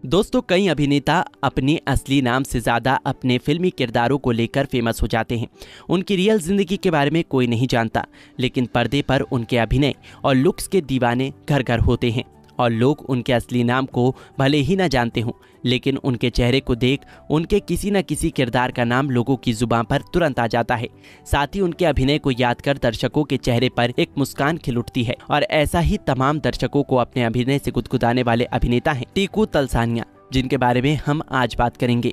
दोस्तों, कई अभिनेता अपने असली नाम से ज़्यादा अपने फिल्मी किरदारों को लेकर फेमस हो जाते हैं। उनकी रियल ज़िंदगी के बारे में कोई नहीं जानता, लेकिन पर्दे पर उनके अभिनय और लुक्स के दीवाने घर घर होते हैं। और लोग उनके असली नाम को भले ही ना जानते हों, लेकिन उनके चेहरे को देख उनके किसी न किसी किरदार का नाम लोगों की जुबान पर तुरंत आ जाता है। साथ ही उनके अभिनय को याद कर दर्शकों के चेहरे पर एक मुस्कान खिल उठती है। और ऐसा ही तमाम दर्शकों को अपने अभिनय से गुदगुदाने वाले अभिनेता हैं टीकू तलसानिया, जिनके बारे में हम आज बात करेंगे।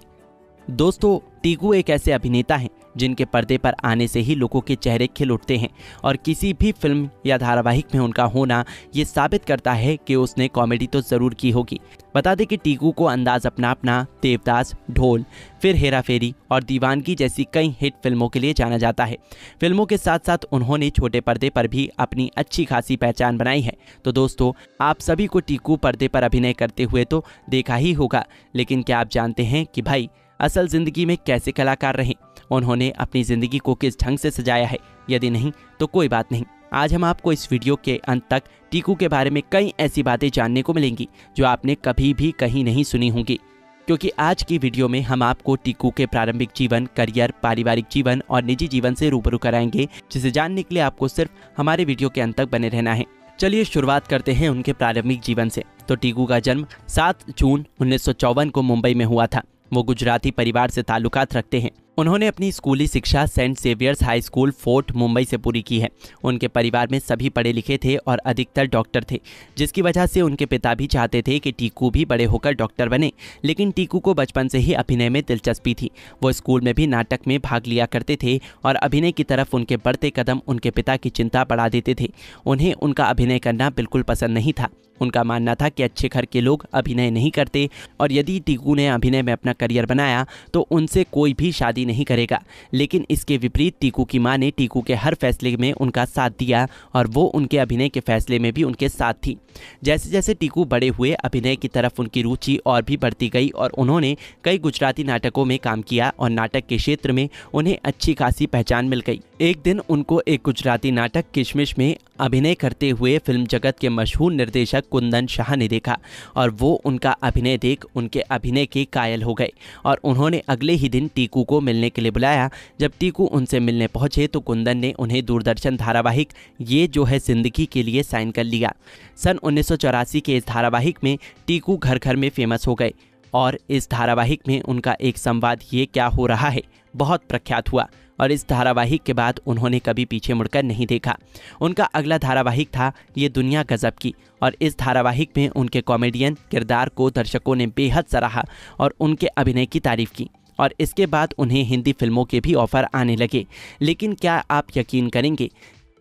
दोस्तों, टीकू एक ऐसे अभिनेता हैं जिनके पर्दे पर आने से ही लोगों के चेहरे खिल उठते हैं और किसी भी फिल्म या धारावाहिक में उनका होना ये साबित करता है कि उसने कॉमेडी तो ज़रूर की होगी। बता दें कि टीकू को अंदाज अपना अपना, देवदास, ढोल, फिर हेरा फेरी और दीवानगी जैसी कई हिट फिल्मों के लिए जाना जाता है। फिल्मों के साथ साथ उन्होंने छोटे पर्दे पर भी अपनी अच्छी खासी पहचान बनाई है। तो दोस्तों, आप सभी को टीकू पर्दे पर अभिनय करते हुए तो देखा ही होगा, लेकिन क्या आप जानते हैं कि भाई असल जिंदगी में कैसे कलाकार रहे, उन्होंने अपनी ज़िंदगी को किस ढंग से सजाया है? यदि नहीं तो कोई बात नहीं, आज हम आपको इस वीडियो के अंत तक टीकू के बारे में कई ऐसी बातें जानने को मिलेंगी जो आपने कभी भी कहीं नहीं सुनी होंगी। क्योंकि आज की वीडियो में हम आपको टीकू के प्रारंभिक जीवन, करियर, पारिवारिक जीवन और निजी जीवन से रूबरू कराएंगे, जिसे जानने के लिए आपको सिर्फ हमारे वीडियो के अंत तक बने रहना है। चलिए शुरुआत करते हैं उनके प्रारंभिक जीवन से। तो टीकू का जन्म 7 जून 1954 को मुंबई में हुआ था। वो गुजराती परिवार से ताल्लुकात रखते हैं। उन्होंने अपनी स्कूली शिक्षा Saint Xavier's High School, Fort Mumbai से पूरी की है। उनके परिवार में सभी पढ़े लिखे थे और अधिकतर डॉक्टर थे, जिसकी वजह से उनके पिता भी चाहते थे कि टीकू भी बड़े होकर डॉक्टर बने। लेकिन टीकू को बचपन से ही अभिनय में दिलचस्पी थी। वो स्कूल में भी नाटक में भाग लिया करते थे और अभिनय की तरफ उनके बढ़ते कदम उनके पिता की चिंता बढ़ा देते थे। उन्हें उनका अभिनय करना बिल्कुल पसंद नहीं था। उनका मानना था कि अच्छे घर के लोग अभिनय नहीं करते और यदि टीकू ने अभिनय में अपना करियर बनाया तो उनसे कोई भी शादी नहीं करेगा। लेकिन इसके विपरीत टीकू की मां ने टीकू के हर फैसले में उनका साथ दिया और वो उनके अभिनय के फैसले में भी उनके साथ थी। जैसे जैसे टीकू बड़े हुए, अभिनय की तरफ उनकी रुचि और भी बढ़ती गई और उन्होंने कई गुजराती नाटकों में काम किया और नाटक के क्षेत्र में उन्हें अच्छी खासी पहचान मिल गई। एक दिन उनको एक गुजराती नाटक किशमिश में अभिनय करते हुए फिल्म जगत के मशहूर निर्देशक कुंदन शाह ने देखा और वो उनका अभिनय देख उनके अभिनय के कायल हो गए और उन्होंने अगले ही दिन टीकू को मिलने के लिए बुलाया। जब टीकू उनसे मिलने पहुंचे तो कुंदन ने उन्हें दूरदर्शन धारावाहिक ये जो है जिंदगी के लिए साइन कर लिया। सन 1984 के इस धारावाहिक में टीकू घर घर में फेमस हो गए और इस धारावाहिक में उनका एक संवाद ये क्या हो रहा है बहुत प्रख्यात हुआ और इस धारावाहिक के बाद उन्होंने कभी पीछे मुड़कर नहीं देखा। उनका अगला धारावाहिक था ये दुनिया गजब की और इस धारावाहिक में उनके कॉमेडियन किरदार को दर्शकों ने बेहद सराहा और उनके अभिनय की तारीफ की और इसके बाद उन्हें हिंदी फिल्मों के भी ऑफर आने लगे। लेकिन क्या आप यकीन करेंगे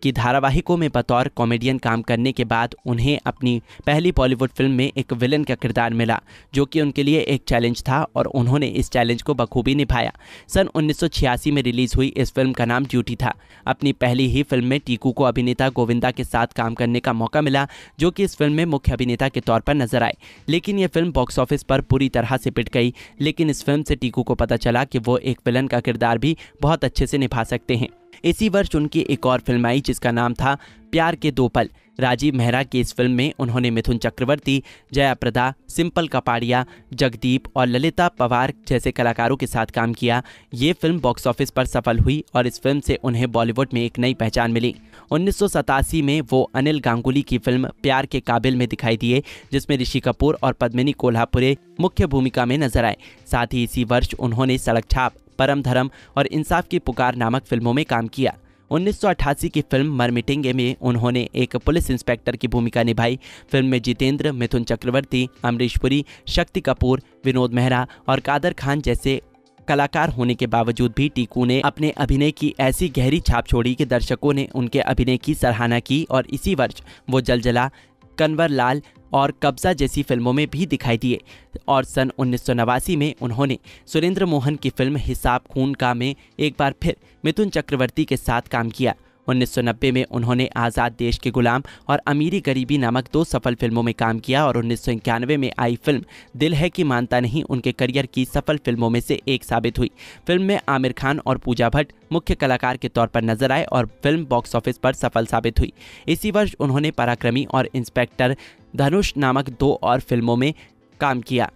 कि धारावाहिकों में बतौर कॉमेडियन काम करने के बाद उन्हें अपनी पहली बॉलीवुड फिल्म में एक विलन का किरदार मिला, जो कि उनके लिए एक चैलेंज था और उन्होंने इस चैलेंज को बखूबी निभाया। सन 1986 में रिलीज हुई इस फिल्म का नाम ड्यूटी था। अपनी पहली ही फिल्म में टीकू को अभिनेता गोविंदा के साथ काम करने का मौका मिला, जो कि इस फिल्म में मुख्य अभिनेता के तौर पर नजर आए। लेकिन यह फिल्म बॉक्स ऑफिस पर बुरी तरह से पिट गई। लेकिन इस फिल्म से टीकू को पता चला कि वो एक विलन का किरदार भी बहुत अच्छे से निभा सकते हैं। इसी वर्ष उनकी एक और फिल्म आई जिसका नाम था प्यार के दो पल। राजीव मेहरा की इस फिल्म में उन्होंने मिथुन चक्रवर्ती, जया प्रदा, सिंपल कपाड़िया, जगदीप और ललिता पवार जैसे कलाकारों के साथ काम किया। ये फिल्म बॉक्स ऑफिस पर सफल हुई और इस फिल्म से उन्हें बॉलीवुड में एक नई पहचान मिली। 1987 में वो अनिल गांगुली की फिल्म प्यार के काबिल में दिखाई दिए, जिसमें ऋषि कपूर और पद्मिनी कोल्हापुरे मुख्य भूमिका में नजर आए। साथ ही इसी वर्ष उन्होंने सड़क छाप, परम धर्म और इंसाफ की पुकार नामक फिल्मों में काम किया। 1988 की फिल्म मर मिटेंगे में उन्होंने एक पुलिस इंस्पेक्टर की भूमिका निभाई। फिल्म में जितेंद्र, मिथुन चक्रवर्ती, अमरीश पुरी, शक्ति कपूर, विनोद मेहरा और कादर खान जैसे कलाकार होने के बावजूद भी टीकू ने अपने अभिनय की ऐसी गहरी छाप छोड़ी कि दर्शकों ने उनके अभिनय की सराहना की और इसी वर्ष वो जलजला, कन्वर लाल और कब्जा जैसी फिल्मों में भी दिखाई दिए। और सन 1989 में उन्होंने सुरेंद्र मोहन की फिल्म हिसाब खून का में एक बार फिर मिथुन चक्रवर्ती के साथ काम किया। 1990 में उन्होंने आज़ाद देश के गुलाम और अमीरी गरीबी नामक 2 सफल फिल्मों में काम किया और 1991 में आई फिल्म दिल है कि मानता नहीं उनके करियर की सफल फिल्मों में से एक साबित हुई। फिल्म में आमिर खान और पूजा भट्ट मुख्य कलाकार के तौर पर नजर आए और फिल्म बॉक्स ऑफिस पर सफल साबित हुई। इसी वर्ष उन्होंने पराक्रमी और इंस्पेक्टर धनुष नामक 2 और फिल्मों में काम किया।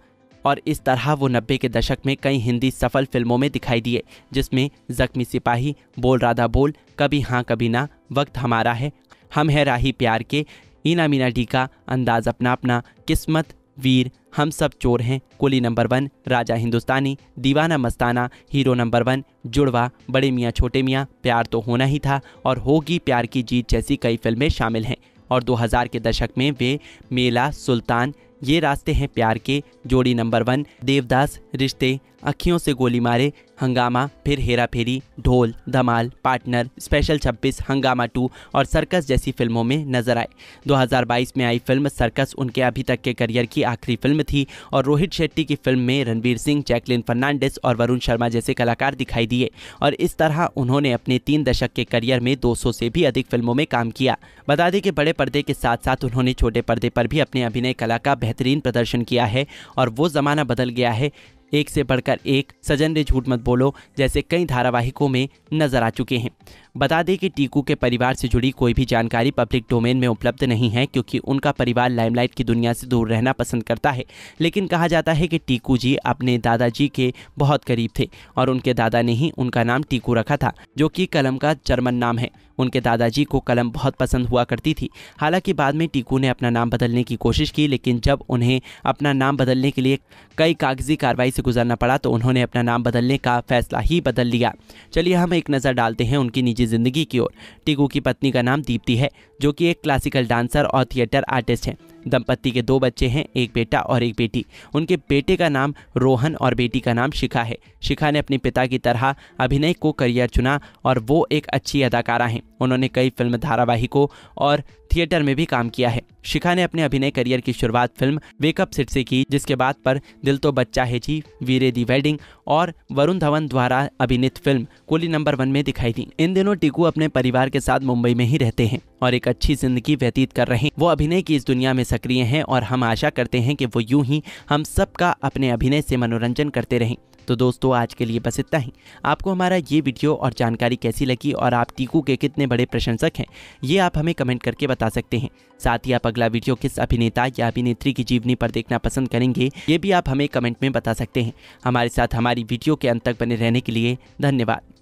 और इस तरह वो 90 के दशक में कई हिंदी सफल फिल्मों में दिखाई दिए, जिसमें जख्मी सिपाही, बोल राधा बोल, कभी हाँ कभी ना, वक्त हमारा है, हम है राही प्यार के, इना मीना डी का, अंदाज अपना अपना, किस्मत, वीर, हम सब चोर हैं, कुली नंबर 1, राजा हिंदुस्तानी, दीवाना मस्ताना, हीरो नंबर 1, जुड़वा, बड़े मियाँ छोटे मियाँ, प्यार तो होना ही था और होगी प्यार की जीत जैसी कई फिल्में शामिल हैं। और 2000 के दशक में वे मेला, सुल्तान, ये रास्ते हैं प्यार के, जोड़ी नंबर 1, देवदास, रिश्ते, अखियों से गोली मारे, हंगामा, फिर हेरा फेरी, ढोल, धमाल, पार्टनर, स्पेशल 26, हंगामा 2 और सर्कस जैसी फिल्मों में नजर आए। 2022 में आई फिल्म सर्कस उनके अभी तक के करियर की आखिरी फिल्म थी और रोहित शेट्टी की फिल्म में रणवीर सिंह, जैकलिन फर्नांडिस और वरुण शर्मा जैसे कलाकार दिखाई दिए और इस तरह उन्होंने अपने 3 दशक के करियर में 200 से भी अधिक फिल्मों में काम किया। बता दें कि बड़े पर्दे के साथ साथ उन्होंने छोटे पर्दे पर भी अपने अभिनय कला का बेहतरीन प्रदर्शन किया है और वो ज़माना बदल गया है, एक से बढ़कर एक, सजन रे झूठ मत बोलो जैसे कई धारावाहिकों में नजर आ चुके हैं। बता दें कि टीकू के परिवार से जुड़ी कोई भी जानकारी पब्लिक डोमेन में उपलब्ध नहीं है क्योंकि उनका परिवार लाइमलाइट की दुनिया से दूर रहना पसंद करता है। लेकिन कहा जाता है कि टीकू जी अपने दादाजी के बहुत करीब थे और उनके दादा ने ही उनका नाम टीकू रखा था, जो कि कलम का जर्मन नाम है। उनके दादाजी को कलम बहुत पसंद हुआ करती थी। हालांकि बाद में टीकू ने अपना नाम बदलने की कोशिश की, लेकिन जब उन्हें अपना नाम बदलने के लिए कई कागजी कार्रवाई से गुजरना पड़ा तो उन्होंने अपना नाम बदलने का फैसला ही बदल लिया। चलिए हम एक नज़र डालते हैं उनकी निजी जिंदगी की ओर। टीकू की पत्नी का नाम दीप्ति है, जो कि एक क्लासिकल डांसर और थिएटर आर्टिस्ट हैं। दंपत्ति के 2 बच्चे हैं, एक बेटा और एक बेटी। उनके बेटे का नाम रोहन और बेटी का नाम शिखा है। शिखा ने अपने पिता की तरह अभिनय को करियर चुना और वो एक अच्छी अदाकारा हैं। उन्होंने कई फिल्म, धारावाहिकों और थिएटर में भी काम किया है। शिखा ने अपने अभिनय करियर की शुरुआत फिल्म वेकअप सिट से की, जिसके बाद पर दिल तो बच्चा है जी, वीरे दी वेडिंग और वरुण धवन द्वारा अभिनीत फिल्म कुली नंबर 1 में दिखाई दी। इन दिनों टीकू अपने परिवार के साथ मुंबई में ही रहते हैं और एक अच्छी जिंदगी व्यतीत कर रहे हैं। वो अभिनय की इस दुनिया में सक्रिय हैं और हम आशा करते हैं कि वो यूं ही हम सबका अपने अभिनय से मनोरंजन करते रहें। तो दोस्तों आज के लिए बस इतना ही। आपको हमारा ये वीडियो और जानकारी कैसी लगी और आप टीकू के कितने बड़े प्रशंसक हैं, ये आप हमें कमेंट करके बता सकते हैं। साथ ही आप अगला वीडियो किस अभिनेता या अभिनेत्री की जीवनी पर देखना पसंद करेंगे, ये भी आप हमें कमेंट में बता सकते हैं। हमारे साथ हमारी वीडियो के अंत तक बने रहने के लिए धन्यवाद।